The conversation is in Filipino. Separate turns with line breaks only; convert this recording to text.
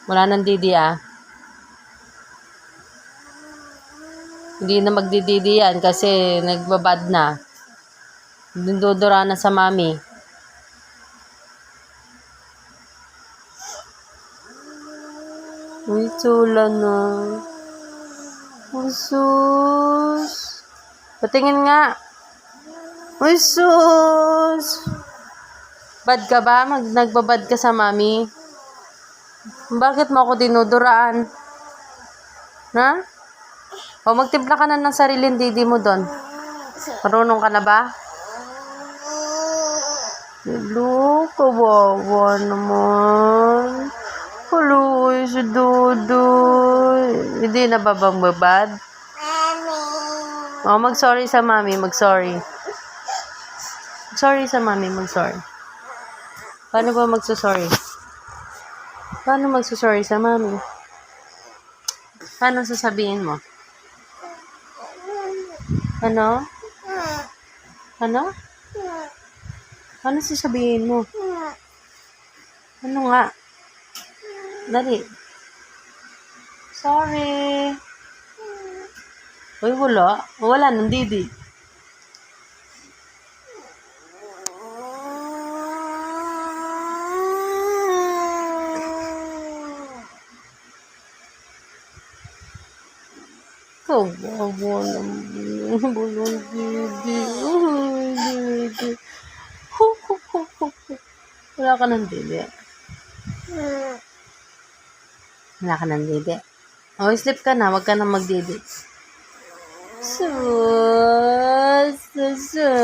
Wala nang didi ah. Hindi na magdididi yan kasi nagbabad na. Dudura na sa mami. Uy, tula na. Usus. Patingin nga. Uy, sus. Bad ka ba? Nagbabad ka sa mami? Bakit mo ako dinuduraan? Ha? O magtimpla ka na ng sariling didi mo doon. Marunong ka na ba? Hello, kawawa naman. Hello, si Dudoy. Hindi na babang babad? O, mag-sorry sa mami, mag-sorry. Sorry sa mami, mag-sorry. Paano ba magsusorry? Paano magsusorry sa mami? Paano sasabihin mo? Ano? Ano? Ano sasabihin mo? Ano nga? Dali. Sorry. Uy, wala. Wala nang didi. Kawawa naman. Walang didi. Ay, didi. Wala ka ng didi. Wala ka ng didi. O, sleep ka na. Huwag ka na magdidi. Sus.